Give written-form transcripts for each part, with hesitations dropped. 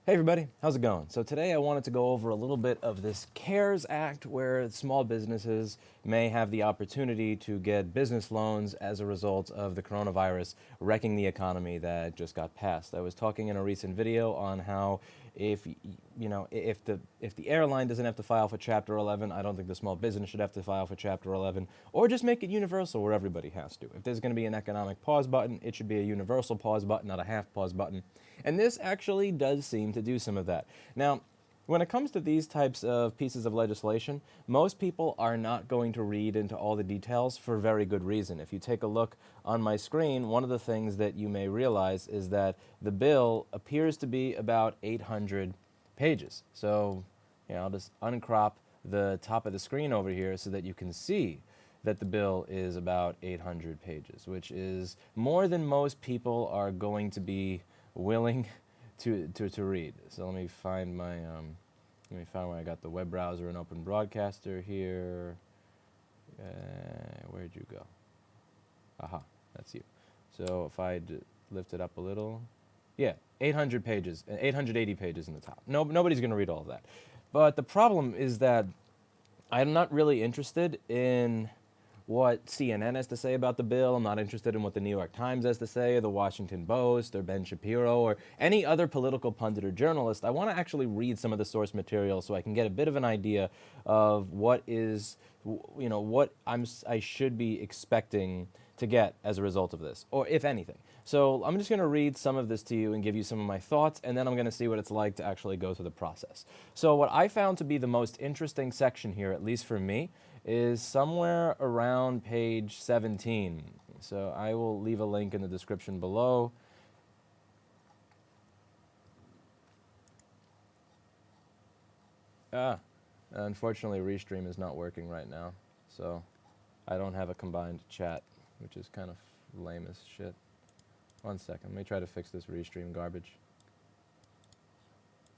Hey everybody, how's it going? So today I wanted to go over a little bit of this CARES Act where small businesses may have the opportunity to get business loans as a result of the coronavirus wrecking the economy that just got passed. I was talking in a recent video on how if the airline doesn't have to file for Chapter 11, I don't think the small business should have to file for Chapter 11, or just make it universal where everybody has to. If there's going to be an economic pause button, it should be a universal pause button, not a half pause button. And this actually does seem to do some of that. Now, when it comes to these types of pieces of legislation, most people are not going to read into all the details for very good reason. If you take a look on my screen, one of the things that you may realize is that the bill appears to be about 800 pages. So, I'll just uncrop the top of the screen over here so that you can see that the bill is about 800 pages, which is more than most people are going to be willing to read. So let me find where I got the web browser and open broadcaster here. Where'd you go? Aha, that's you. So if I lift it up a little, yeah, 800 pages, 880 pages in the top. Nobody's going to read all of that. But the problem is that I'm not really interested in what CNN has to say about the bill. I'm not interested in what the New York Times has to say, or the Washington Post, or Ben Shapiro, or any other political pundit or journalist. I want to actually read some of the source material so I can get a bit of an idea of what I should be expecting to get as a result of this, or if anything. So I'm just going to read some of this to you and give you some of my thoughts, and then I'm going to see what it's like to actually go through the process. So what I found to be the most interesting section here, at least for me, is somewhere around page 17. So I will leave a link in the description below. Unfortunately, Restream is not working right now, so I don't have a combined chat, which is kind of lame as shit. One second, let me try to fix this Restream garbage.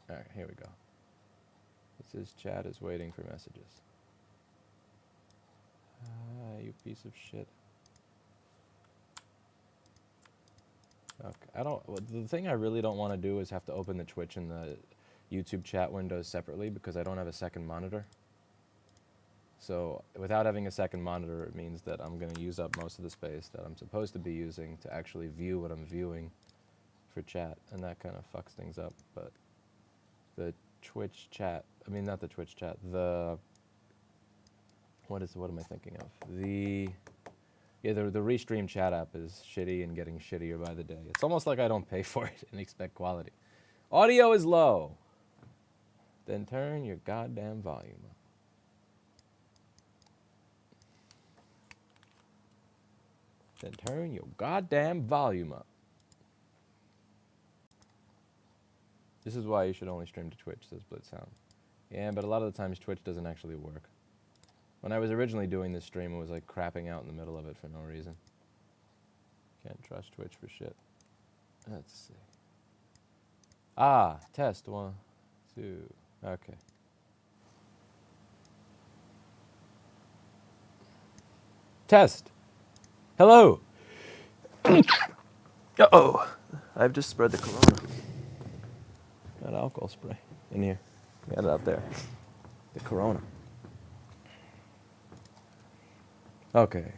Alright, here we go. It says chat is waiting for messages. You piece of shit. Okay, the thing I really don't want to do is have to open the Twitch and the YouTube chat windows separately because I don't have a second monitor. So without having a second monitor, it means that I'm going to use up most of the space that I'm supposed to be using to actually view what I'm viewing for chat, and that kind of fucks things up. But the Twitch chat, not the Twitch chat, what am I thinking of? The Restream chat app is shitty and getting shittier by the day. It's almost like I don't pay for it and expect quality. Audio is low. Then turn your goddamn volume up. Then turn your goddamn volume up. This is why you should only stream to Twitch, says Blitzhound. Yeah, but a lot of the times Twitch doesn't actually work. When I was originally doing this stream, it was like crapping out in the middle of it for no reason. Can't trust Twitch for shit. Let's see. Test 1, 2. Okay. Test. Hello. Uh-oh. I've just spread the corona. Got alcohol spray in here. Got it out there. The corona. Okay.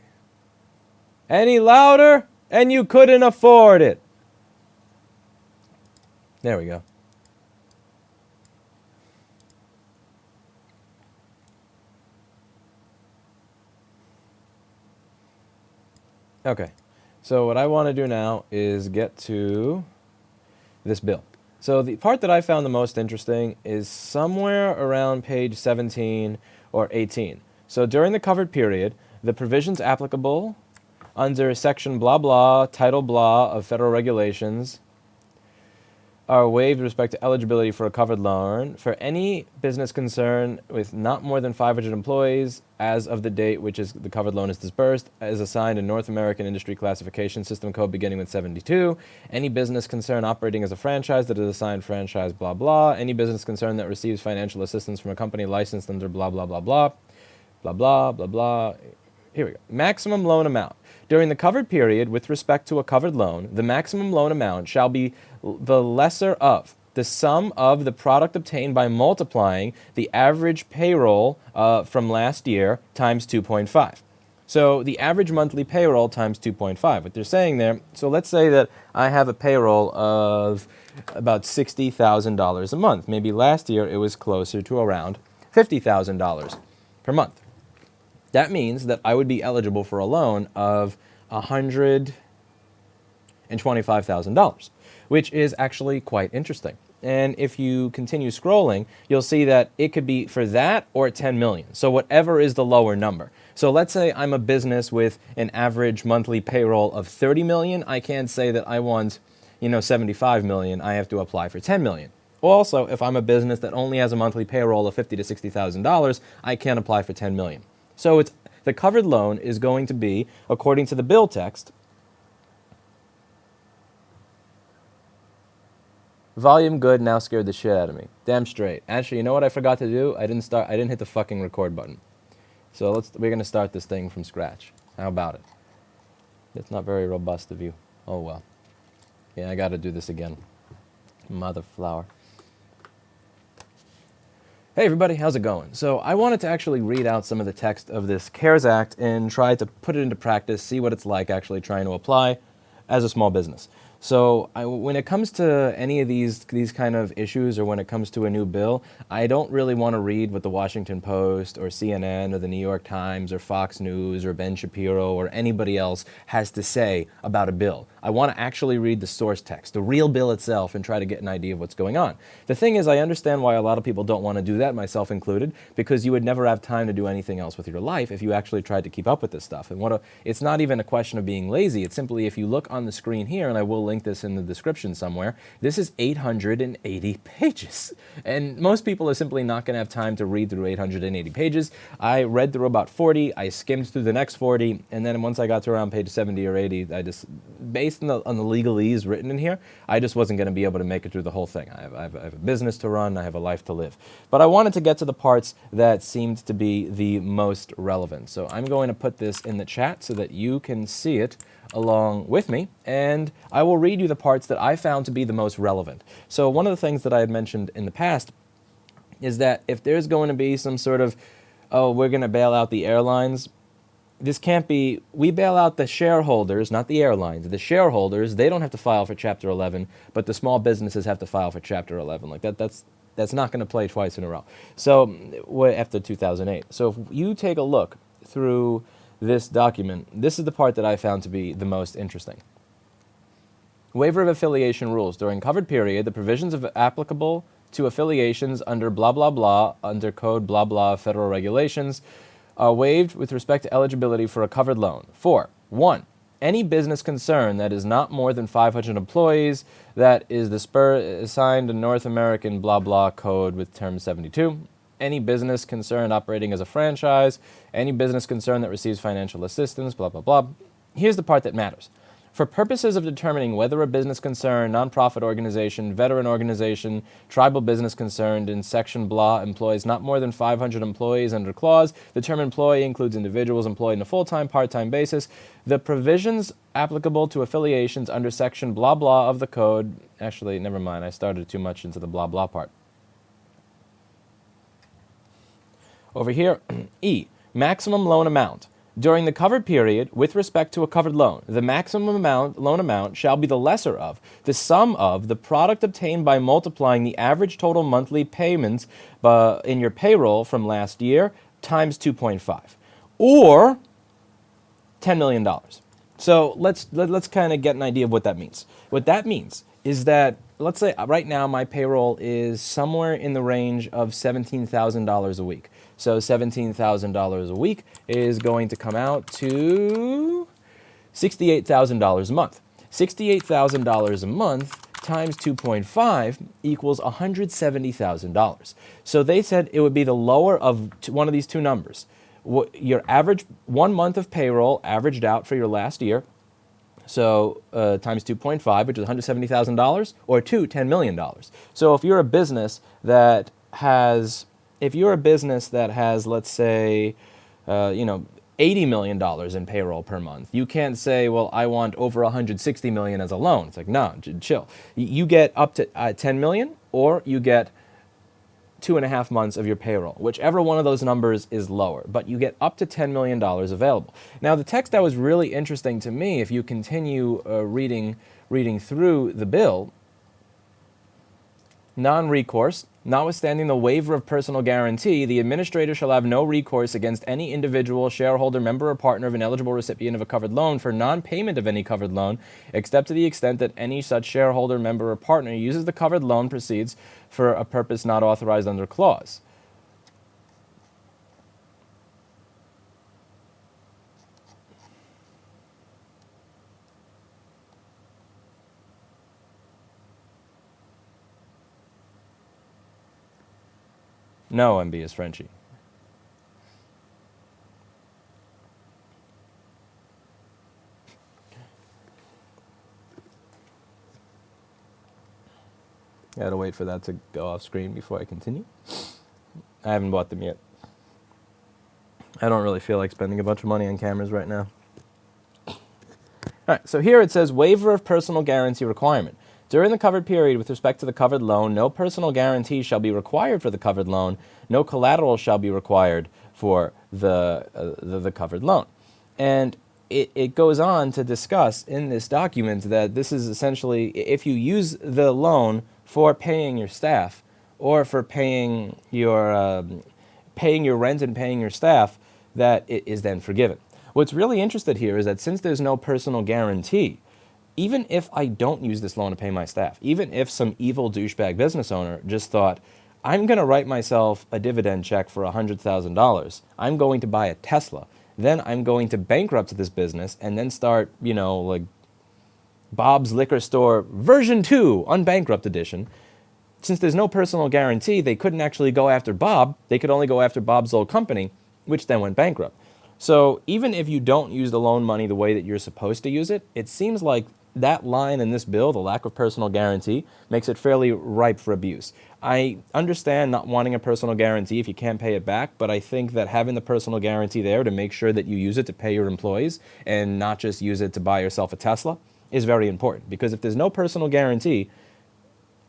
Any louder? And you couldn't afford it. There we go. Okay. So what I want to do now is get to this bill. So the part that I found the most interesting is somewhere around page 17 or 18. So during the covered period, the provisions applicable under section blah blah, title blah of federal regulations are waived with respect to eligibility for a covered loan for any business concern with not more than 500 employees as of the date which is the covered loan is disbursed, as assigned in North American Industry Classification System Code beginning with 72. Any business concern operating as a franchise that is assigned franchise blah blah. Any business concern that receives financial assistance from a company licensed under blah blah blah blah. Blah blah blah blah. Here we go. Maximum loan amount. During the covered period, with respect to a covered loan, the maximum loan amount shall be the lesser of the sum of the product obtained by multiplying the average payroll from last year times 2.5. So the average monthly payroll times 2.5. What they're saying there, so let's say that I have a payroll of about $60,000 a month. Maybe last year it was closer to around $50,000 per month. That means that I would be eligible for a loan of $125,000, which is actually quite interesting. And if you continue scrolling, you'll see that it could be for that or 10 million. So whatever is the lower number. So let's say I'm a business with an average monthly payroll of 30 million. I can't say that I want, 75 million. I have to apply for 10 million. Also, if I'm a business that only has a monthly payroll of $50,000 to $60,000, I can't apply for 10 million. So the covered loan is going to be, according to the bill text, volume good now scared the shit out of me. Damn straight. Actually, you know what I forgot to do? I didn't hit the fucking record button. So we're going to start this thing from scratch. How about it? It's not very robust of you. Oh well. Yeah, I got to do this again. Mother flower. Hey everybody, how's it going? So I wanted to actually read out some of the text of this CARES Act and try to put it into practice, see what it's like actually trying to apply as a small business. So when it comes to any of these kind of issues, or when it comes to a new bill, I don't really want to read what the Washington Post or CNN or the New York Times or Fox News or Ben Shapiro or anybody else has to say about a bill. I want to actually read the source text, the real bill itself, and try to get an idea of what's going on. The thing is, I understand why a lot of people don't want to do that, myself included, because you would never have time to do anything else with your life if you actually tried to keep up with this stuff. And it's not even a question of being lazy. It's simply, if you look on the screen here, and I will link this in the description somewhere, this is 880 pages. And most people are simply not going to have time to read through 880 pages. I read through about 40, I skimmed through the next 40, and then once I got to around page 70 or 80, I just, based on the legalese written in here, I just wasn't going to be able to make it through the whole thing. I have a business to run, I have a life to live. But I wanted to get to the parts that seemed to be the most relevant. So I'm going to put this in the chat so that you can see it along with me, and I will read you the parts that I found to be the most relevant. So one of the things that I had mentioned in the past is that if there's going to be some sort of, oh, we're going to bail out the airlines, this can't be, we bail out the shareholders, not the airlines. The shareholders, they don't have to file for Chapter 11, but the small businesses have to file for Chapter 11. Like that's not going to play twice in a row. So after 2008. So if you take a look through this document, this is the part that I found to be the most interesting. Waiver of affiliation rules. During covered period, the provisions applicable to affiliations under blah, blah, blah, under code blah, blah, federal regulations, are waived with respect to eligibility for a covered loan. 4. 1. Any business concern that is not more than 500 employees that is assigned a North American blah, blah code with term 72. Any business concern operating as a franchise, any business concern that receives financial assistance, blah, blah, blah. Here's the part that matters. For purposes of determining whether a business concern, nonprofit organization, veteran organization, tribal business concerned in section blah employs not more than 500 employees under clause, the term employee includes individuals employed on a full-time, part-time basis. The provisions applicable to affiliations under section blah, blah of the code, actually, never mind, I started too much into the blah, blah part. Over here, E, maximum loan amount. During the covered period, with respect to a covered loan, the maximum loan amount shall be the lesser of the sum of the product obtained by multiplying the average total monthly payments in your payroll from last year times 2.5, or $10 million. So let's kind of get an idea of what that means. What that means is that, let's say right now my payroll is somewhere in the range of $17,000 a week. So $17,000 a week is going to come out to $68,000 a month. $68,000 a month times 2.5 equals $170,000. So they said it would be the lower of one of these two numbers. Your average 1 month of payroll averaged out for your last year, so times 2.5, which is $170,000, or $10 million. So if you're a business that has, let's say, $80 million in payroll per month, you can't say, well, I want over $160 million as a loan. It's like, no, chill. You get up to $10 million, or you get 2.5 months of your payroll. Whichever one of those numbers is lower, but you get up to $10 million available. Now, the text that was really interesting to me, if you continue reading through the bill, non-recourse, notwithstanding the waiver of personal guarantee, the administrator shall have no recourse against any individual, shareholder, member, or partner of an eligible recipient of a covered loan for non-payment of any covered loan, except to the extent that any such shareholder, member, or partner uses the covered loan proceeds for a purpose not authorized under clause. No, MB is Frenchy. Gotta wait for that to go off screen before I continue. I haven't bought them yet. I don't really feel like spending a bunch of money on cameras right now. All right, so here it says waiver of personal guarantee requirement. During the covered period with respect to the covered loan, no personal guarantee shall be required for the covered loan. No collateral shall be required for the covered loan. And it goes on to discuss in this document that this is essentially, if you use the loan for paying your staff or for paying your rent and paying your staff, that it is then forgiven. What's really interesting here is that since there's no personal guarantee, even if I don't use this loan to pay my staff, even if some evil douchebag business owner just thought, I'm going to write myself a dividend check for $100,000, I'm going to buy a Tesla, then I'm going to bankrupt this business and then start, like Bob's Liquor Store version 2, unbankrupt edition. Since there's no personal guarantee, they couldn't actually go after Bob. They could only go after Bob's old company, which then went bankrupt. So even if you don't use the loan money the way that you're supposed to use it, it seems like that line in this bill, the lack of personal guarantee, makes it fairly ripe for abuse. I understand not wanting a personal guarantee if you can't pay it back, but I think that having the personal guarantee there to make sure that you use it to pay your employees and not just use it to buy yourself a Tesla is very important. Because if there's no personal guarantee,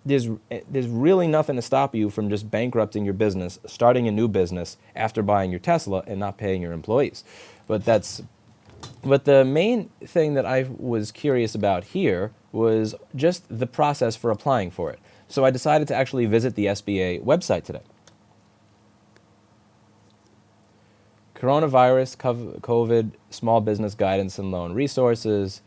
there's really nothing to stop you from just bankrupting your business, starting a new business after buying your Tesla and not paying your employees. But the main thing that I was curious about here was just the process for applying for it. So I decided to actually visit the SBA website today. Coronavirus, COVID, small business guidance and loan resources.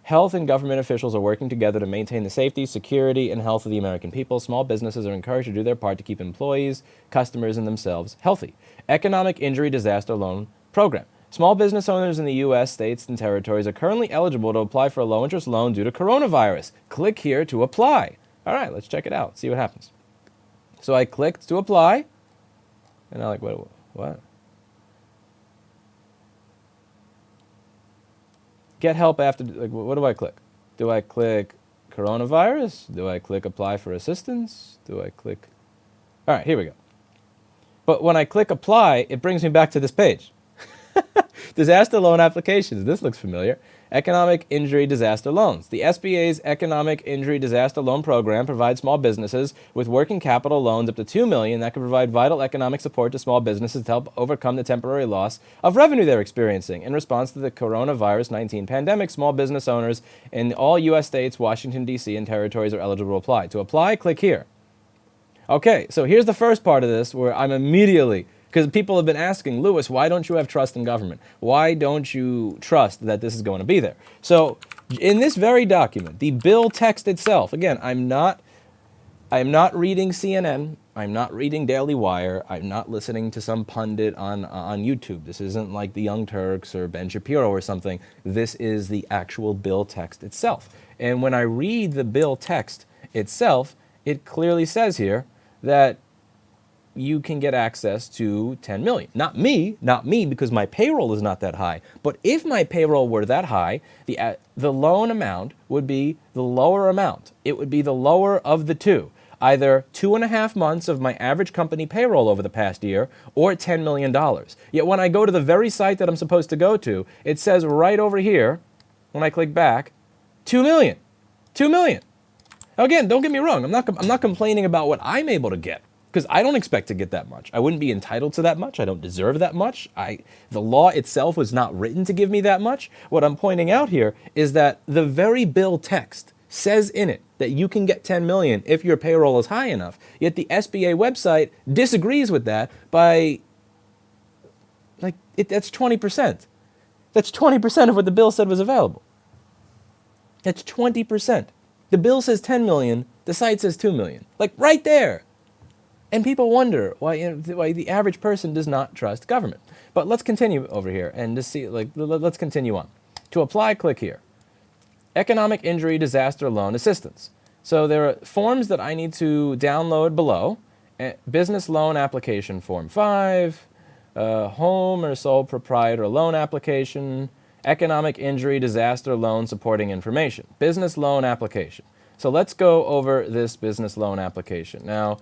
Health and government officials are working together to maintain the safety, security, and health of the American people. Small businesses are encouraged to do their part to keep employees, customers, and themselves healthy. Economic Injury Disaster Loan Program. Small business owners in the U.S., states, and territories are currently eligible to apply for a low-interest loan due to coronavirus. Click here to apply. All right, let's check it out, see what happens. So I clicked to apply, and I'm like, what? Get help after, like, what do I click? Do I click coronavirus? Do I click apply for assistance? Do I click? All right, here we go. But when I click apply, it brings me back to this page. Disaster loan applications. This looks familiar. Economic Injury Disaster Loans. The SBA's Economic Injury Disaster Loan Program provides small businesses with working capital loans up to $2 million that can provide vital economic support to small businesses to help overcome the temporary loss of revenue they're experiencing. In response to the coronavirus 19 pandemic, small business owners in all U.S. states, Washington, D.C., and territories are eligible to apply. To apply, click here. Okay, so here's the first part of this where I'm immediately... Because people have been asking, Lewis, why don't you have trust in government? Why don't you trust that this is going to be there? So in this very document, the bill text itself, again, I'm not reading CNN. I'm not reading Daily Wire. I'm not listening to some pundit on YouTube. This isn't like the Young Turks or Ben Shapiro or something. This is the actual bill text itself. And when I read the bill text itself, it clearly says here that you can get access to $10 million. Not me, because my payroll is not that high. But if my payroll were that high, the loan amount would be the lower amount. It would be the lower of the two. Either 2.5 months of my average company payroll over the past year, or $10 million. Yet when I go to the very site that I'm supposed to go to, it says right over here, when I click back, $2 million. $2 million. Again, don't get me wrong. I'm not complaining about what I'm able to get, because I don't expect to get that much. I wouldn't be entitled to that much. I don't deserve that much. The law itself was not written to give me that much. What I'm pointing out here is that the very bill text says in it that you can get 10 million if your payroll is high enough. Yet the SBA website disagrees with that by, that's 20%. That's 20% of what the bill said was available. That's 20%. The bill says 10 million, the site says 2 million. Like right there. And people wonder why the average person does not trust government. But let's continue over here and just see, let's continue on. To apply, click here. Economic injury disaster loan assistance. So there are forms that I need to download below. Business loan application form 5, home or sole proprietor loan application, economic injury disaster loan supporting information, business loan application. So let's go over this business loan application. Now,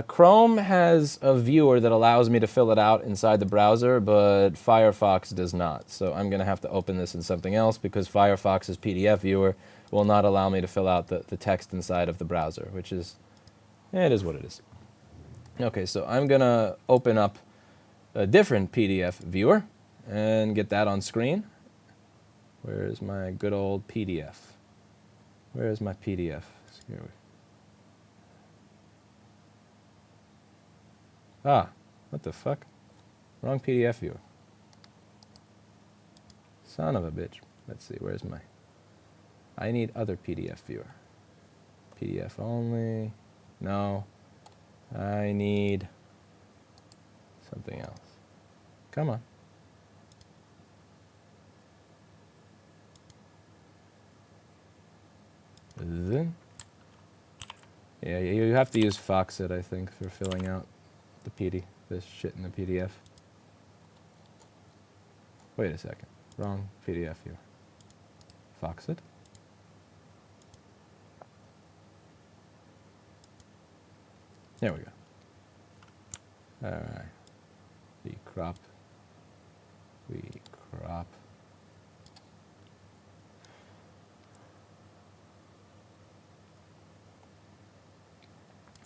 Chrome has a viewer that allows me to fill it out inside the browser, but Firefox does not. So I'm going to have to open this in something else because Firefox's PDF viewer will not allow me to fill out the text inside of the browser, which is, it is what it is. Okay, so I'm going to open up a different PDF viewer and get that on screen. Where's my good old PDF? Where's my PDF? Ah, what the fuck? Wrong PDF viewer. Son of a bitch. Let's see, where's my... I need other PDF viewer. PDF only. No. I need something else. Come on. Then. Yeah, you have to use Foxit, I think, for filling out this shit in the PDF. Wait a second. Wrong PDF here. Foxit? There we go. Alright. We crop.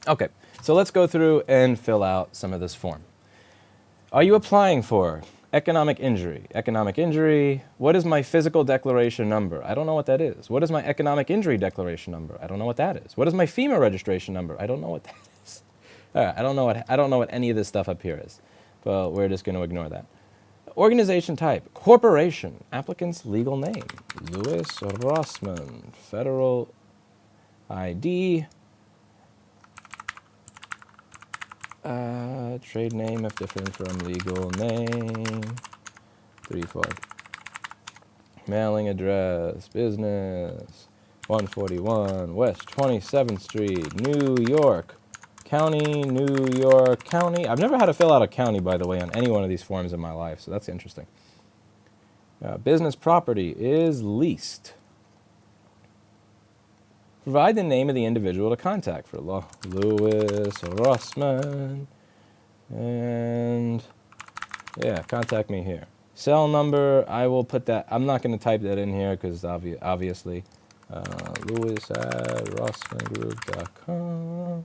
Okay, so let's go through and fill out some of this form. Are you applying for economic injury? Economic injury, what is my physical declaration number? I don't know what that is. What is my economic injury declaration number? I don't know what that is. What is my FEMA registration number? I don't know what that is. All right, I don't know what any of this stuff up here is. Well, we're just going to ignore that. Organization type, corporation, applicant's legal name, Louis Rossmann, federal ID, trade name if different from legal name, 3-4. Mailing address, business, 141 West 27th Street, New York County, New York County. I've never had to fill out a county, by the way, on any one of these forms in my life, so that's interesting. Business property is leased. Provide the name of the individual to contact for law. Louis Rossmann. And yeah, contact me here. Cell number, I will put that. I'm not going to type that in here because obviously. Louis@rossmanngroup.com.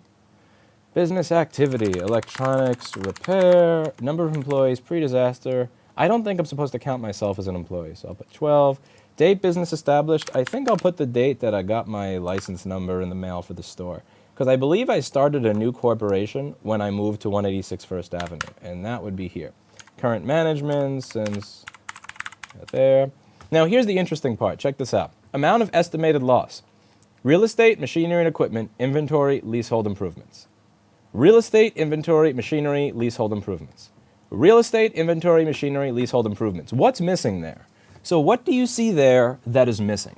Business activity, electronics, repair, number of employees, pre-disaster. I don't think I'm supposed to count myself as an employee, so I'll put 12. Date business established, I think I'll put the date that I got my license number in the mail for the store. Because I believe I started a new corporation when I moved to 186 First Avenue, and that would be here. Current management, since there. Now here's the interesting part, check this out. Amount of estimated loss. Real estate, machinery and equipment, inventory, leasehold improvements. Real estate, inventory, machinery, leasehold improvements. Real estate, inventory, machinery, leasehold improvements. What's missing there? So what do you see there that is missing?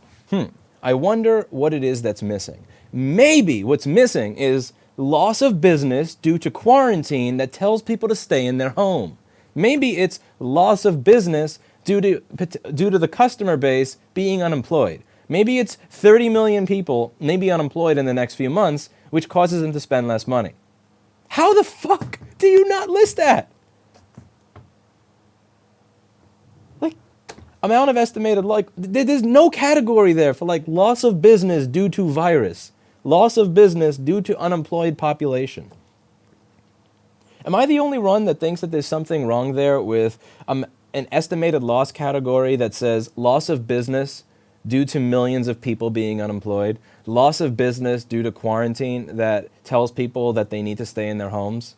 I wonder what it is that's missing. Maybe what's missing is loss of business due to quarantine that tells people to stay in their home. Maybe it's loss of business due to the customer base being unemployed. Maybe it's 30 million people may be unemployed in the next few months, which causes them to spend less money. How the fuck do you not list that? Amount of estimated, there's no category there for loss of business due to virus. Loss of business due to unemployed population. Am I the only one that thinks that there's something wrong there with an estimated loss category that says loss of business due to millions of people being unemployed, loss of business due to quarantine that tells people that they need to stay in their homes,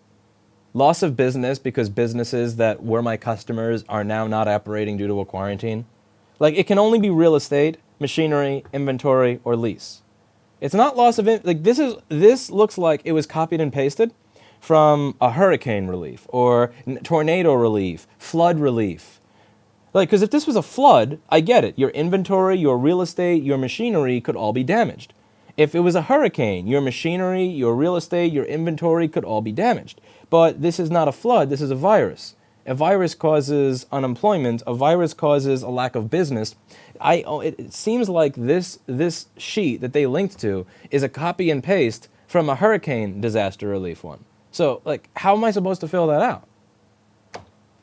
loss of business because businesses that were my customers are now not operating due to a quarantine? Like, it can only be real estate, machinery, inventory, or lease. It's not loss of, like, this looks like it was copied and pasted from a hurricane relief or tornado relief, flood relief. Like, because if this was a flood, I get it. Your inventory, your real estate, your machinery could all be damaged. If it was a hurricane, your machinery, your real estate, your inventory could all be damaged. But this is not a flood, this is a virus. A virus causes unemployment, a virus causes a lack of business. It seems like this sheet that they linked to is a copy and paste from a hurricane disaster relief one. So, like, how am I supposed to fill that out?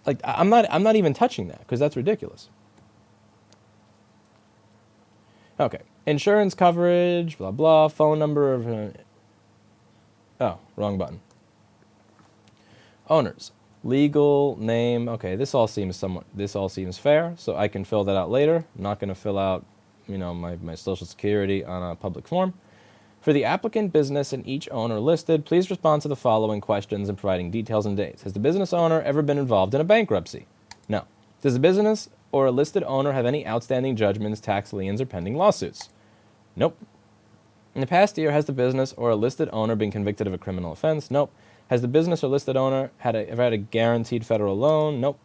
Like, I'm not even touching that because that's ridiculous. Okay, insurance coverage, blah blah, phone number of. Oh, wrong button. Owners, legal name. Okay, this all seems fair, so I can fill that out later. I'm not going to fill out, my social security on a public form. For the applicant, business, and each owner listed, please respond to the following questions and providing details and dates. Has the business owner ever been involved in a bankruptcy? No. Does the business or a listed owner have any outstanding judgments, tax liens, or pending lawsuits? Nope. In the past year, has the business or a listed owner been convicted of a criminal offense? Nope. Has the business or listed owner ever had a guaranteed federal loan? Nope.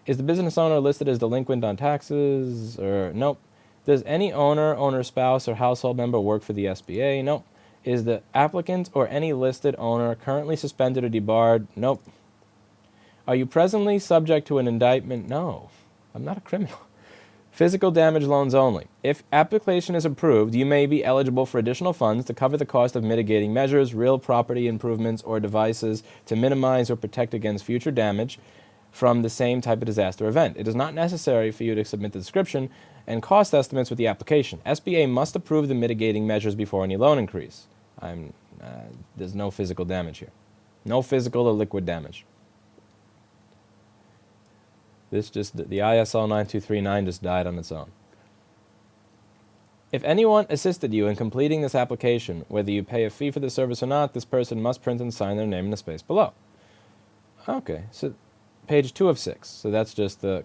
Is the business owner listed as delinquent on taxes? Or nope. Does any owner, spouse, or household member work for the SBA? Nope. Is the applicant or any listed owner currently suspended or debarred? Nope. Are you presently subject to an indictment? No. I'm not a criminal. Physical damage loans only. If application is approved, you may be eligible for additional funds to cover the cost of mitigating measures, real property improvements, or devices to minimize or protect against future damage from the same type of disaster event. It is not necessary for you to submit the description and cost estimates with the application. SBA must approve the mitigating measures before any loan increase. There's no physical damage here. No physical or liquid damage. The ISO 9239 just died on its own. If anyone assisted you in completing this application, whether you pay a fee for the service or not, this person must print and sign their name in the space below. Okay, so page 2 of 6. So that's just the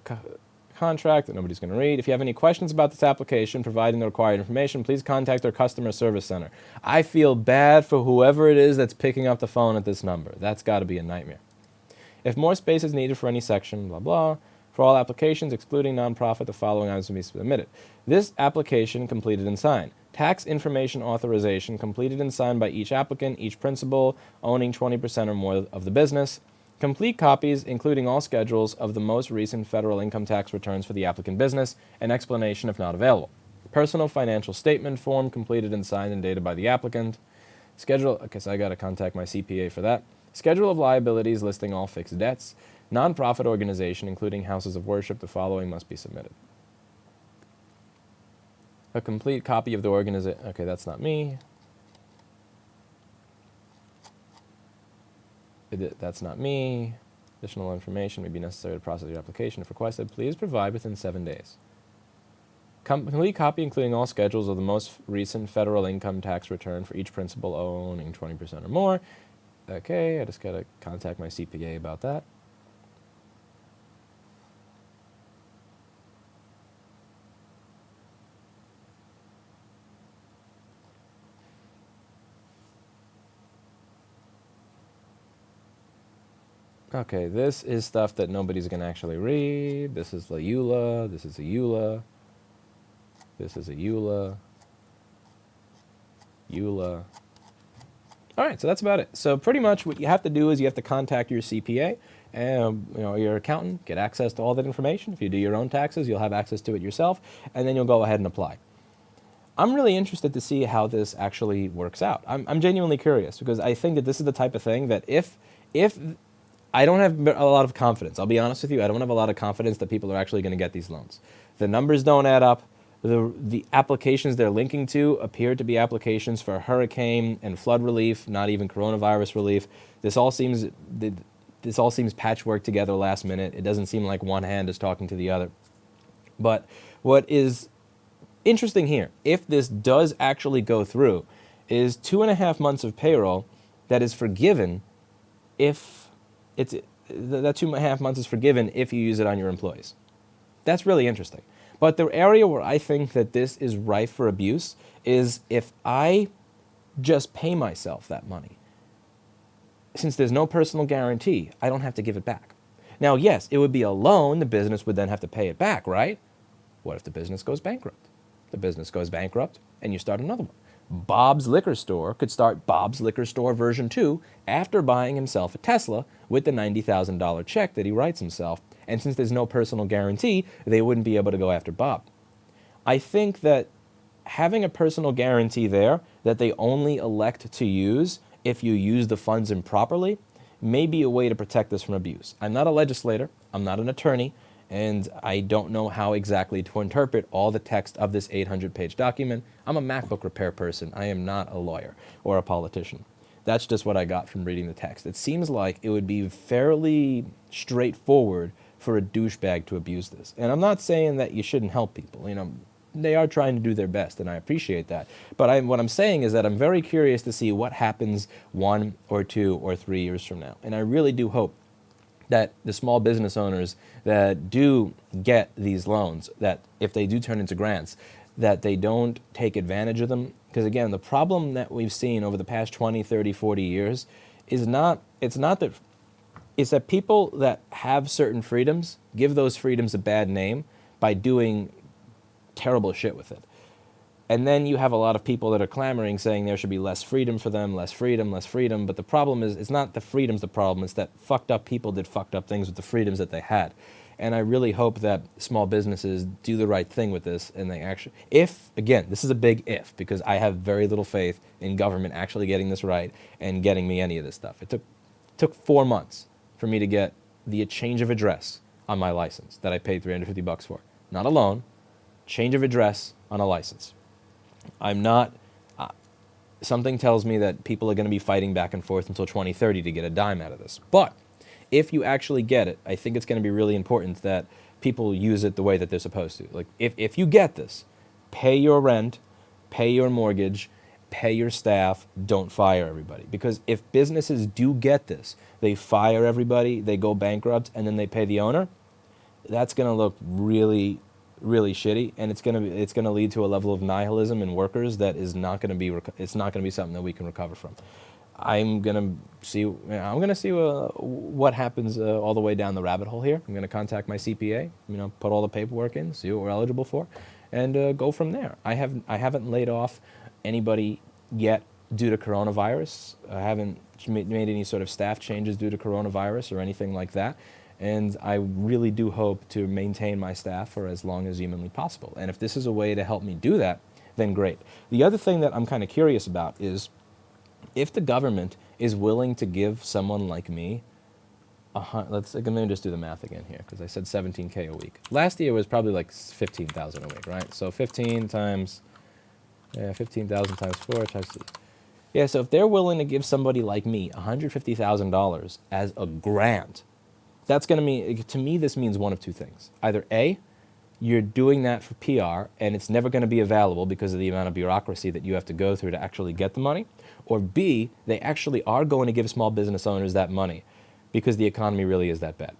contract that nobody's going to read. If you have any questions about this application, providing the required information, please contact our customer service center. I feel bad for whoever it is that's picking up the phone at this number. That's got to be a nightmare. If more space is needed for any section, blah, blah. For all applications, excluding nonprofit, the following items will be submitted. This application completed and signed. Tax information authorization completed and signed by each applicant, each principal owning 20% or more of the business. Complete copies, including all schedules of the most recent federal income tax returns for the applicant business, and explanation if not available. Personal financial statement form completed and signed and dated by the applicant. Schedule, okay, so I got to contact my CPA for that. Schedule of liabilities listing all fixed debts. Nonprofit organization, including houses of worship, the following must be submitted. A complete copy of the organization. Okay, that's not me. That's not me. Additional information may be necessary to process your application. If requested, please provide within 7 days. Complete copy including all schedules of the most recent federal income tax return for each principal owning 20% or more. Okay, I just got to contact my CPA about that. Okay, this is stuff that nobody's going to actually read. This is the EULA. This is a EULA. This is a EULA. EULA. All right, so that's about it. So pretty much what you have to do is you have to contact your CPA and your accountant, get access to all that information. If you do your own taxes, you'll have access to it yourself, and then you'll go ahead and apply. I'm really interested to see how this actually works out. I'm genuinely curious because I think that this is the type of thing that if I don't have a lot of confidence. I'll be honest with you. I don't have a lot of confidence that people are actually going to get these loans. The numbers don't add up. The applications they're linking to appear to be applications for hurricane and flood relief, not even coronavirus relief. This all seems patchwork together last minute. It doesn't seem like one hand is talking to the other. But what is interesting here, if this does actually go through, is 2.5 months of payroll that is forgiven if it's that 2.5 months is forgiven if you use it on your employees. That's really interesting. But the area where I think that this is rife for abuse is if I just pay myself that money. Since there's no personal guarantee, I don't have to give it back. Now, yes, it would be a loan. The business would then have to pay it back, right? What if the business goes bankrupt? The business goes bankrupt and you start another one. Bob's Liquor Store could start Bob's Liquor Store version 2 after buying himself a Tesla with the $90,000 check that he writes himself. And since there's no personal guarantee, they wouldn't be able to go after Bob. I think that having a personal guarantee there that they only elect to use if you use the funds improperly may be a way to protect this from abuse. I'm not a legislator, I'm not an attorney, and I don't know how exactly to interpret all the text of this 800-page document. I'm a MacBook repair person. I am not a lawyer or a politician. That's just what I got from reading the text. It seems like it would be fairly straightforward for a douchebag to abuse this. And I'm not saying that you shouldn't help people. You know, they are trying to do their best, and I appreciate that. But what I'm saying is that I'm very curious to see what happens 1 or 2 or 3 years from now. And I really do hope that the small business owners that do get these loans, that if they do turn into grants, that they don't take advantage of them. Because again, the problem that we've seen over the past 20, 30, 40 years is it's that people that have certain freedoms give those freedoms a bad name by doing terrible shit with it. And then you have a lot of people that are clamoring saying there should be less freedom for them, less freedom, less freedom. But the problem is, it's not the freedom's the problem, it's that fucked up people did fucked up things with the freedoms that they had. And I really hope that small businesses do the right thing with this, and they actually, again, this is a big if, because I have very little faith in government actually getting this right and getting me any of this stuff. It took 4 months for me to get the change of address on my license that I paid $350 for. Not a loan, change of address on a license. I'm not, something tells me that people are going to be fighting back and forth until 2030 to get a dime out of this. But if you actually get it, I think it's going to be really important that people use it the way that they're supposed to. Like, if you get this, pay your rent, pay your mortgage, pay your staff, don't fire everybody. Because if businesses do get this, they fire everybody, they go bankrupt, and then they pay the owner, that's going to look really, really shitty, and it's going to lead to a level of nihilism in workers that is not going to be something that we can recover from. I'm going to see what happens all the way down the rabbit hole here. I'm going to contact my CPA, put all the paperwork in, see what we're eligible for, and go from there. I haven't laid off anybody yet due to coronavirus. I haven't made any sort of staff changes due to coronavirus or anything like that. And I really do hope to maintain my staff for as long as humanly possible. And if this is a way to help me do that, then great. The other thing that I'm kind of curious about is if the government is willing to give someone like me, let me just do the math again here, because I said $17K a week. Last year was probably like $15,000 a week, right? So 15,000 times 4 times 2. Yeah, so if they're willing to give somebody like me $150,000 as a grant, that's going to mean, to me, this means one of two things. Either A, you're doing that for PR, and it's never going to be available because of the amount of bureaucracy that you have to go through to actually get the money. Or B, they actually are going to give small business owners that money because the economy really is that bad.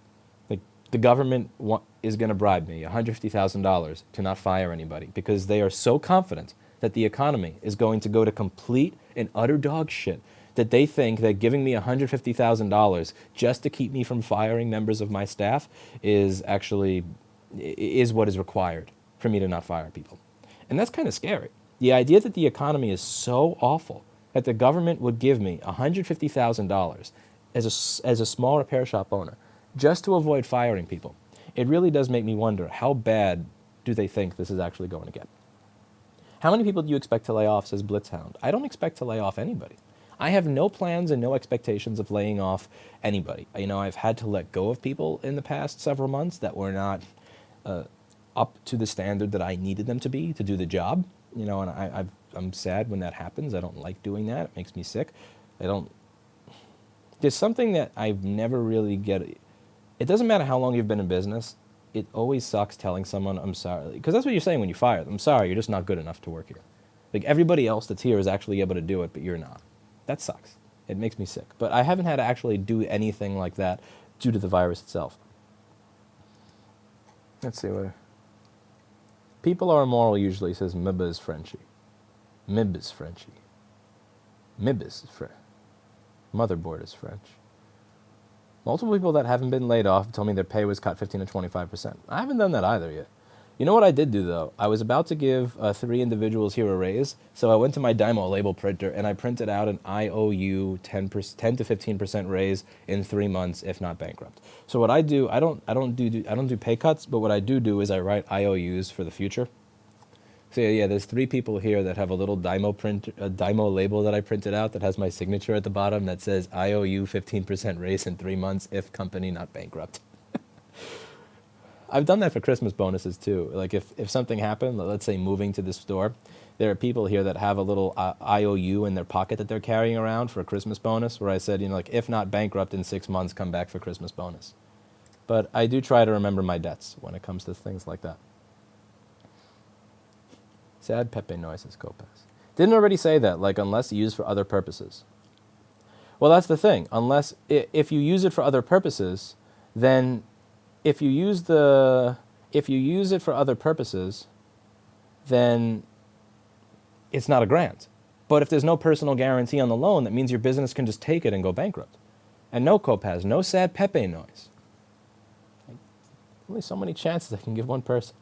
Like, the government is going to bribe me $150,000 to not fire anybody because they are so confident that the economy is going to go to complete and utter dog shit that they think that giving me $150,000 just to keep me from firing members of my staff is what is required for me to not fire people. And that's kind of scary. The idea that the economy is so awful that the government would give me $150,000 as a small repair shop owner just to avoid firing people, it really does make me wonder, how bad do they think this is actually going to get? How many people do you expect to lay off, says Blitzhound? I don't expect to lay off anybody. I have no plans and no expectations of laying off anybody. I've had to let go of people in the past several months that were not up to the standard that I needed them to be to do the job. You know, and I'm sad when that happens. I don't like doing that. It makes me sick. I don't. There's something that I've never really get. It doesn't matter how long you've been in business. It always sucks telling someone I'm sorry, because that's what you're saying when you fire them. I'm sorry, you're just not good enough to work here. Like everybody else that's here is actually able to do it, but you're not. That sucks. It makes me sick. But I haven't had to actually do anything like that due to the virus itself. Let's see what. People are immoral usually, says Mibba is Frenchy. Mib is Frenchy. Mib is French. Motherboard is French. Multiple people that haven't been laid off told me their pay was cut 15 to 25%. I haven't done that either yet. You know what I did do, though? I was about to give 3 individuals here a raise, so I went to my Dymo label printer and I printed out an IOU 10 to 15% raise in 3 months, if not bankrupt. So what I do, I don't do pay cuts, but what I do is I write IOUs for the future. So yeah, there's 3 people here that have a little Dymo label that I printed out that has my signature at the bottom that says IOU 15% raise in 3 months if company not bankrupt. I've done that for Christmas bonuses too. Like if something happened, let's say moving to this store, there are people here that have a little IOU in their pocket that they're carrying around for a Christmas bonus where I said, you know, like if not bankrupt in 6 months, come back for Christmas bonus. But I do try to remember my debts when it comes to things like that. Sad Pepe noises, Copas. Didn't already say that, like, unless used for other purposes. Well, that's the thing. Unless, if you use it for other purposes, then if you use it for other purposes, then it's not a grant. But if there's no personal guarantee on the loan, that means your business can just take it and go bankrupt. And no, Copas, no sad Pepe noise. Only so many chances I can give one person.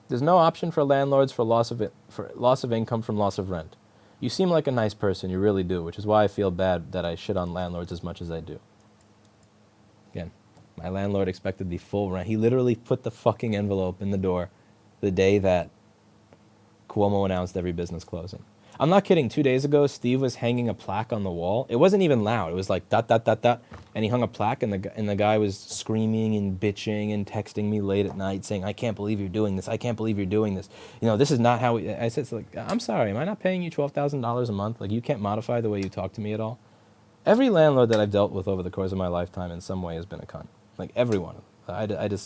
There's no option for landlords for loss of income from loss of rent. You seem like a nice person, you really do, which is why I feel bad that I shit on landlords as much as I do. Again, my landlord expected the full rent. He literally put the fucking envelope in the door the day that Cuomo announced every business closing. I'm not kidding. 2 days ago, Steve was hanging a plaque on the wall. It wasn't even loud. It was like dot, dot, dot, dot. And he hung a plaque, and the guy was screaming and bitching and texting me late at night saying, I can't believe you're doing this. I can't believe you're doing this. You know, this is not how I said, like, I'm sorry. Am I not paying you $12,000 a month? Like, you can't modify the way you talk to me at all? Every landlord that I've dealt with over the course of my lifetime in some way has been a cunt. Like, every one of them.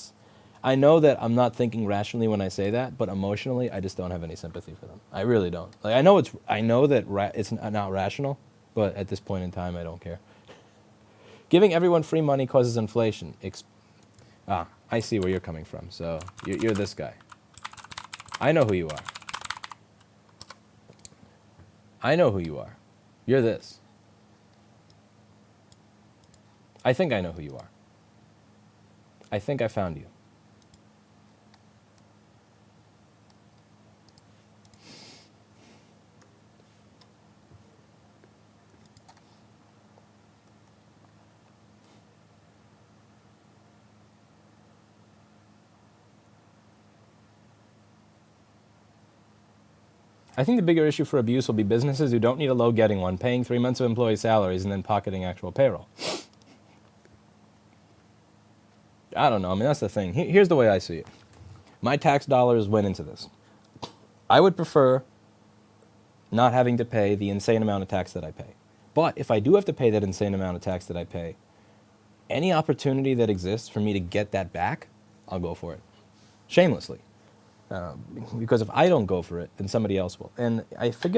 I know that I'm not thinking rationally when I say that, but emotionally, I just don't have any sympathy for them. I really don't. Like I know that it's not rational, but at this point in time, I don't care. Giving everyone free money causes inflation. I see where you're coming from. So you're this guy. I know who you are. I know who you are. You're this. I think I know who you are. I think I found you. I think the bigger issue for abuse will be businesses who don't need a loan getting one, paying 3 months of employee salaries and then pocketing actual payroll. I don't know. I mean, that's the thing. Here's the way I see it. My tax dollars went into this. I would prefer not having to pay the insane amount of tax that I pay. But if I do have to pay that insane amount of tax that I pay, any opportunity that exists for me to get that back, I'll go for it. Shamelessly. Because if I don't go for it, then somebody else will. And I think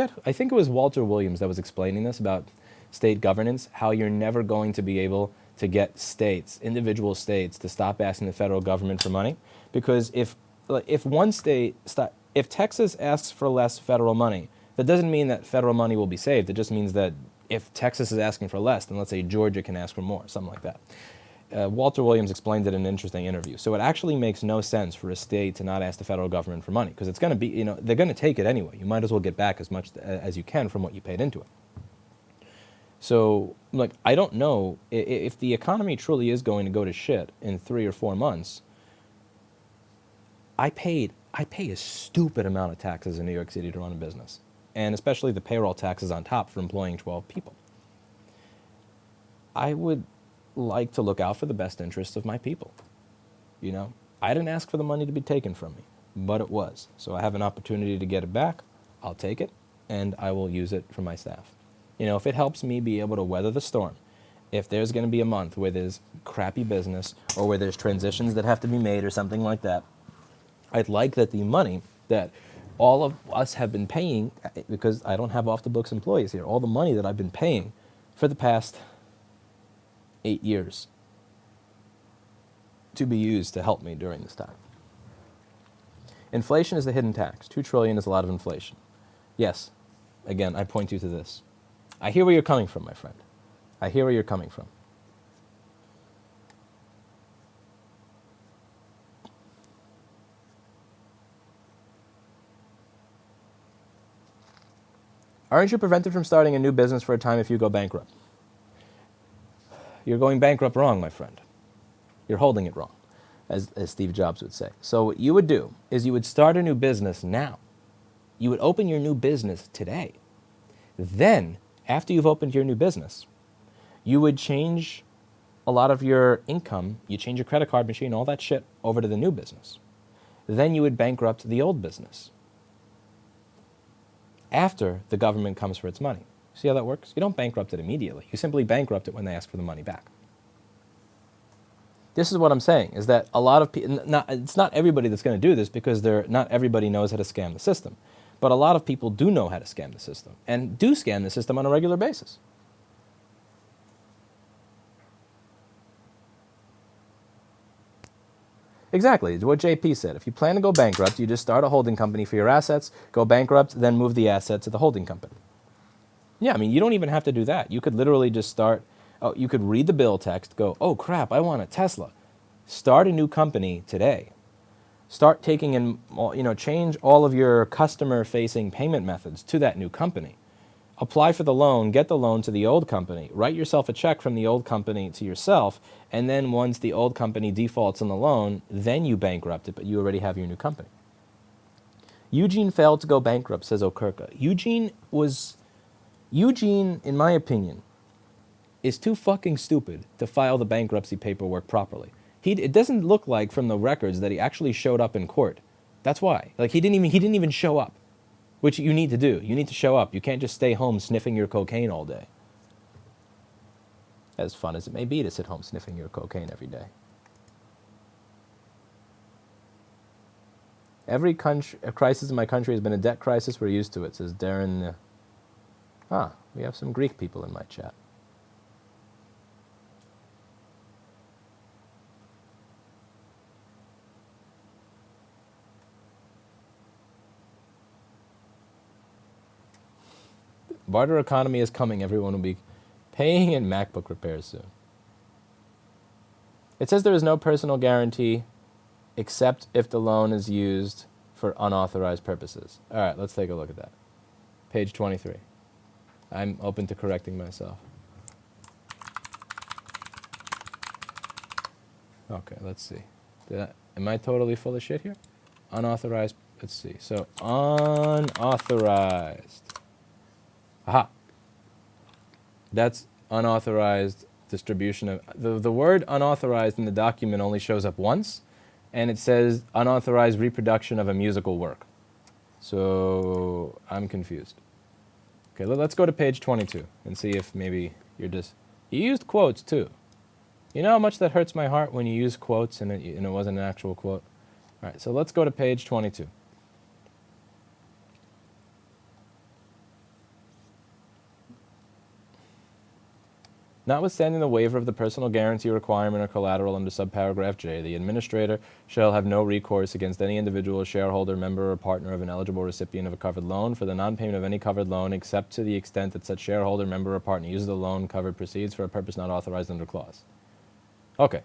it was Walter Williams that was explaining this about state governance, how you're never going to be able to get states, individual states, to stop asking the federal government for money. Because if Texas asks for less federal money, that doesn't mean that federal money will be saved. It just means that if Texas is asking for less, then let's say Georgia can ask for more, something like that. Walter Williams explained it in an interesting interview. So it actually makes no sense for a state to not ask the federal government for money, because it's going to be, they're going to take it anyway. You might as well get back as much as you can from what you paid into it. So, like, I don't know if the economy truly is going to go to shit in 3 or 4 months. I pay a stupid amount of taxes in New York City to run a business, and especially the payroll taxes on top for employing 12 people. I would like to look out for the best interests of my people. You know, I didn't ask for the money to be taken from me, but it was. So I have an opportunity to get it back. I'll take it, and I will use it for my staff. You know, if it helps me be able to weather the storm, if there's going to be a month where there's crappy business or where there's transitions that have to be made or something like that, I'd like that the money that all of us have been paying, because I don't have off-the-books employees here, all the money that I've been paying for the past 8 years to be used to help me during this time. Inflation is the hidden tax. $2 trillion is a lot of inflation. Yes, again, I point you to this. I hear where you're coming from, my friend. I hear where you're coming from. Aren't you prevented from starting a new business for a time if you go bankrupt? You're going bankrupt wrong, my friend. You're holding it wrong, as Steve Jobs would say. So what you would do is you would start a new business now. You would open your new business today. Then, after you've opened your new business, you would change a lot of your income, you change your credit card machine, all that shit, over to the new business. Then you would bankrupt the old business after the government comes for its money. See how that works? You don't bankrupt it immediately. You simply bankrupt it when they ask for the money back. This is what I'm saying, is that a lot of people, it's not everybody that's going to do this because not everybody knows how to scam the system. But a lot of people do know how to scam the system and do scam the system on a regular basis. Exactly. It's what JP said. If you plan to go bankrupt, you just start a holding company for your assets, go bankrupt, then move the asset to the holding company. Yeah, I mean, you don't even have to do that. You could literally just start, you could read the bill text, go, oh crap, I want a Tesla. Start a new company today. Start taking in, change all of your customer-facing payment methods to that new company. Apply for the loan, get the loan to the old company, write yourself a check from the old company to yourself, and then once the old company defaults on the loan, then you bankrupt it, but you already have your new company. Eugene failed to go bankrupt, says Okerka. Eugene, in my opinion, is too fucking stupid to file the bankruptcy paperwork properly. It doesn't look like from the records that he actually showed up in court. That's why. Like he didn't even show up. Which you need to do. You need to show up. You can't just stay home sniffing your cocaine all day. As fun as it may be to sit home sniffing your cocaine every day. Every crisis in my country has been a debt crisis. We're used to it, says Darren. We have some Greek people in my chat. Barter economy is coming. Everyone will be paying in MacBook repairs soon. It says there is no personal guarantee except if the loan is used for unauthorized purposes. All right, let's take a look at that. Page 23. I'm open to correcting myself. Okay, let's see. Am I totally full of shit here? Unauthorized. Let's see. So unauthorized. Aha. That's unauthorized distribution of... The word unauthorized in the document only shows up once, and it says unauthorized reproduction of a musical work. So I'm confused. Okay, let's go to page 22 and see if maybe you're just... You used quotes, too. You know how much that hurts my heart when you use quotes and it wasn't an actual quote? All right, so let's go to page 22. Notwithstanding the waiver of the personal guarantee requirement or collateral under subparagraph J, the administrator shall have no recourse against any individual, shareholder, member, or partner of an eligible recipient of a covered loan for the non-payment of any covered loan except to the extent that such shareholder, member, or partner uses the loan covered proceeds for a purpose not authorized under clause. Okay,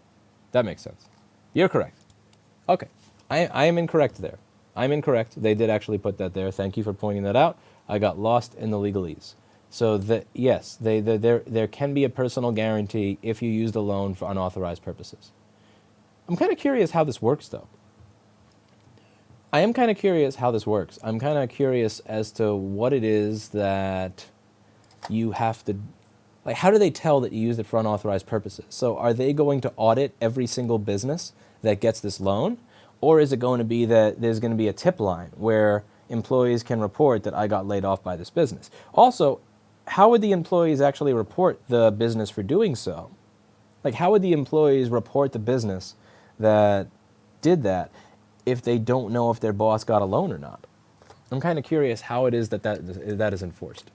that makes sense. You're correct. Okay, I am incorrect there. I'm incorrect. They did actually put that there. Thank you for pointing that out. I got lost in the legalese. So yes, there can be a personal guarantee if you use the loan for unauthorized purposes. I'm kind of curious how this works, though. I am kind of curious how this works. I'm kind of curious as to what it is that you have to... Like, how do they tell that you used it for unauthorized purposes? So are they going to audit every single business that gets this loan? Or is it going to be that there's going to be a tip line where employees can report that I got laid off by this business? Also, how would the employees actually report the business for doing so? Like, how would the employees report the business that did that if they don't know if their boss got a loan or not? I'm kind of curious how it is that is enforced.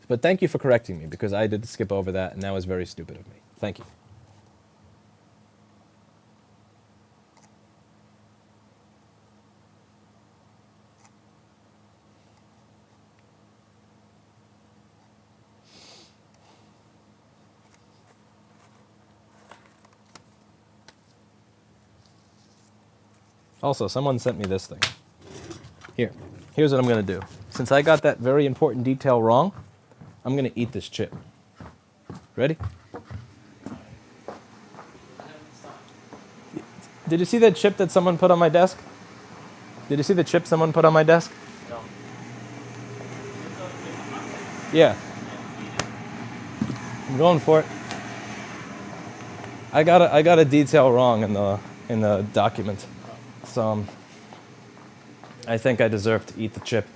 But thank you for correcting me, because I did skip over that, and that was very stupid of me. Thank you. Also, someone sent me this thing. Here's what I'm going to do. Since I got that very important detail wrong, I'm going to eat this chip. Ready? Did you see that chip that someone put on my desk? Did you see the chip someone put on my desk? No. Yeah. I'm going for it. I got a detail wrong in the document. So I think I deserve to eat the chip.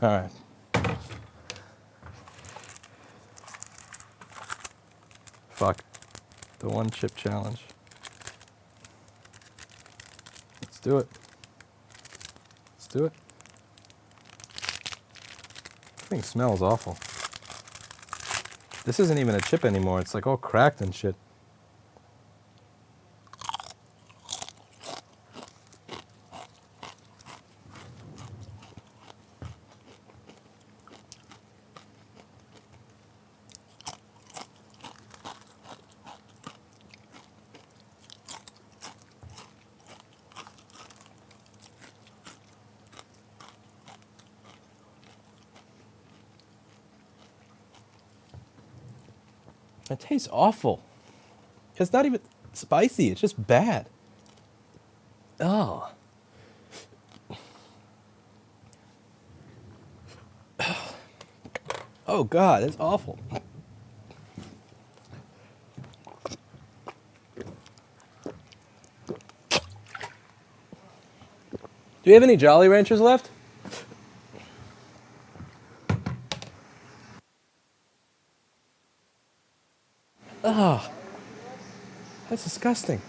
All right. Fuck. The one chip challenge. Let's do it. Let's do it. This thing smells awful. This isn't even a chip anymore. It's like all cracked and shit. It tastes awful. It's not even spicy. It's just bad. Oh. Oh God, it's awful. Do you have any Jolly Ranchers left? Oh, that's disgusting.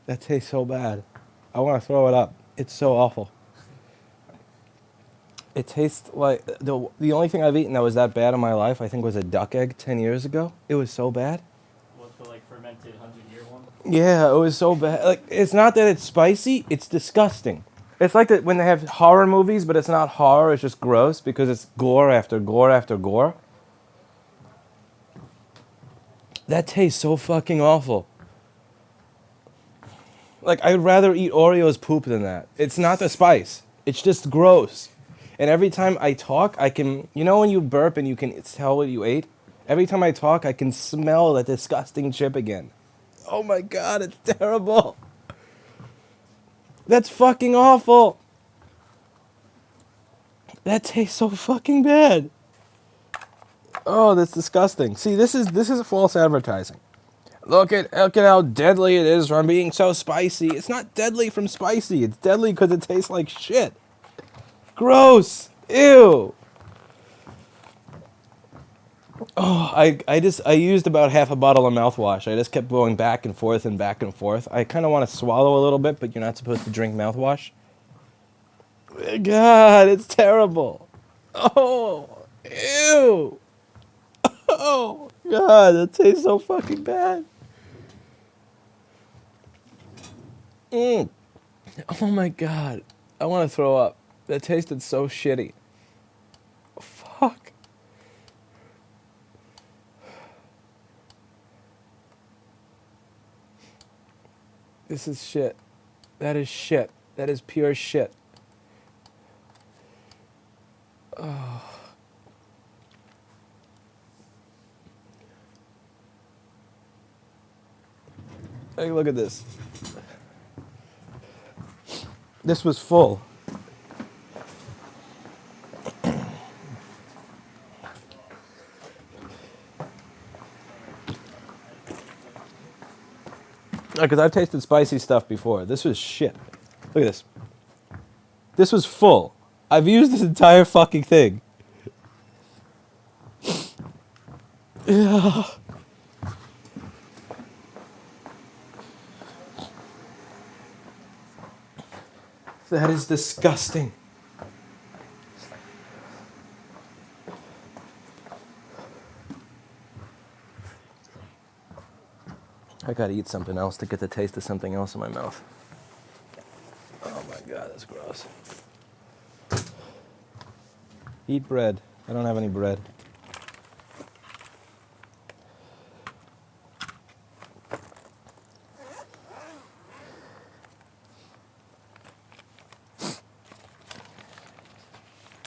That tastes so bad. I want to throw it up. It's so awful. It tastes like the only thing I've eaten that was that bad in my life, I think, was a duck egg 10 years ago. It was so bad. What, the like fermented 100-year one? Yeah, it was so bad. Like, it's not that it's spicy, it's disgusting. It's like that when they have horror movies, but it's not horror, it's just gross because it's gore after gore after gore. That tastes so fucking awful. Like, I'd rather eat Oreo's poop than that. It's not the spice. It's just gross. And every time I talk, I can, you know when you burp and you can tell what you ate? Every time I talk, I can smell that disgusting chip again. Oh my God, it's terrible. That's fucking awful. That tastes so fucking bad. Oh, that's disgusting. See, this is false advertising. Look at how deadly it is from being so spicy. It's not deadly from spicy. It's deadly because it tastes like shit. Gross. Ew. Oh, I used about half a bottle of mouthwash. I just kept going back and forth and back and forth. I kind of want to swallow a little bit, but you're not supposed to drink mouthwash. God, it's terrible. Oh, ew. Oh, God, that tastes so fucking bad. Oh my God. I want to throw up. That tasted so shitty. Fuck. This is shit. That is shit. That is pure shit. Oh. Hey, look at this. This was full. Because I've tasted spicy stuff before. This was shit. Look at this. This was full. I've used this entire fucking thing. Yeah. That is disgusting. I gotta eat something else to get the taste of something else in my mouth. Oh my God, that's gross. Eat bread. I don't have any bread.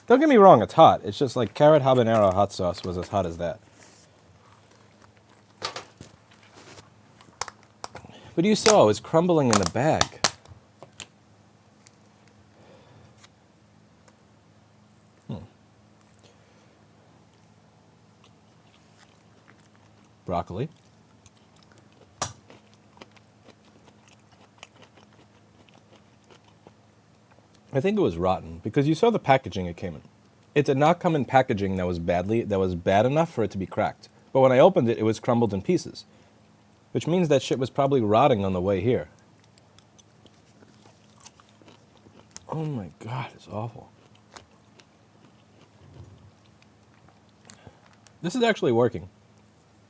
Don't get me wrong, it's hot. It's just like carrot habanero hot sauce was as hot as that. But you saw it was crumbling in the bag. Broccoli. I think it was rotten because you saw the packaging it came in. It did not come in packaging that was bad enough for it to be cracked. But when I opened it, it was crumbled in pieces, which means that shit was probably rotting on the way here. Oh my God, it's awful. This is actually working.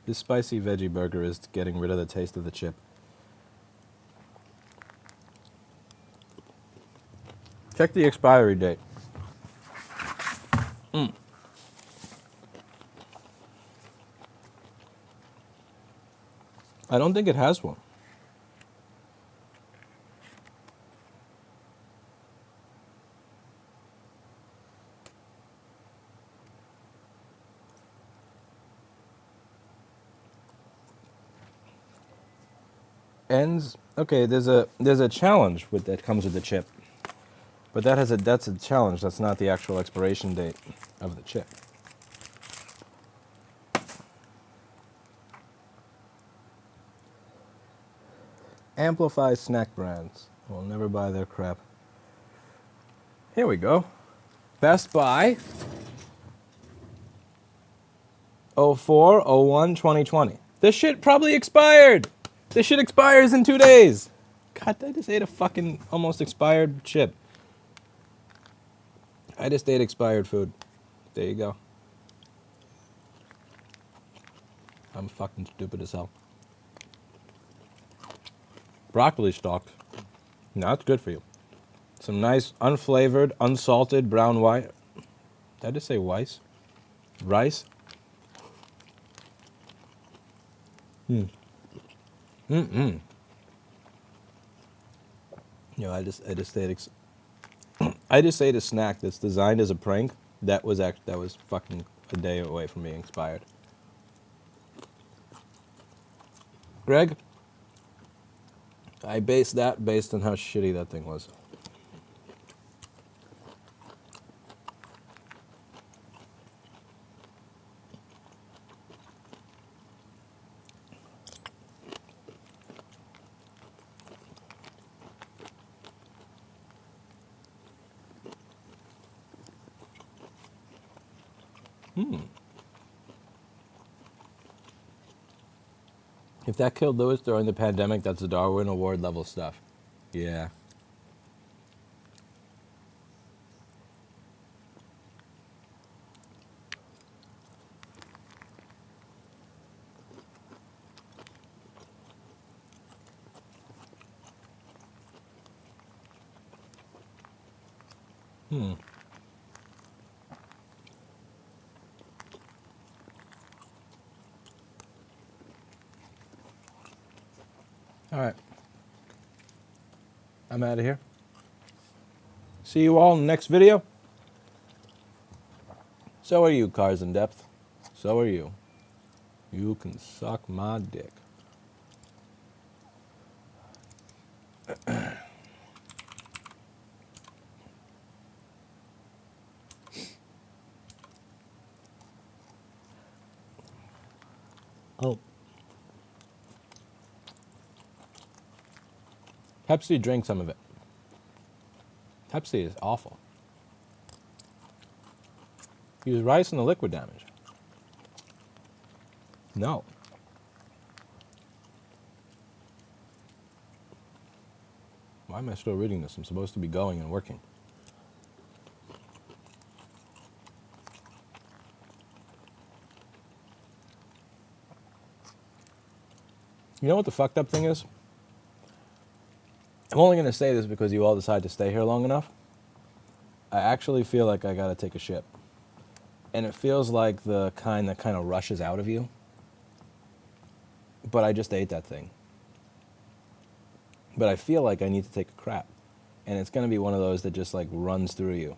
This spicy veggie burger is getting rid of the taste of the chip. Check the expiry date. I don't think it has one. Ends. Okay, there's a challenge that comes with the chip. But that's a challenge. That's not the actual expiration date of the chip. Amplify snack brands. We'll never buy their crap. Here we go. Best Buy. 04/01/2020. This shit probably expired. This shit expires in 2 days. God, I just ate a fucking almost expired chip. I just ate expired food. There you go. I'm fucking stupid as hell. Broccoli stalks. Now that's good for you. Some nice unflavored, unsalted brown white. Did I just say rice? Rice? You know, I just ate I just ate a snack that's designed as a prank. That was fucking a day away from being expired. Greg, I based that based on how shitty that thing was. If that killed Lewis during the pandemic, that's the Darwin Award level stuff. Yeah. All right. I'm out of here. See you all in the next video. So are you, Cars in Depth. So are you. You can suck my dick. Oh. Pepsi, drink some of it. Pepsi is awful. Use rice in the liquid damage. No. Why am I still reading this? I'm supposed to be going and working. You know what the fucked up thing is? I'm only going to say this because you all decide to stay here long enough. I actually feel like I got to take a shit. And it feels like the kind that kind of rushes out of you. But I just ate that thing. But I feel like I need to take a crap. And it's going to be one of those that just like runs through you.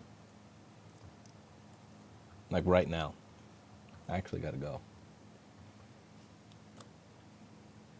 Like right now. I actually got to go.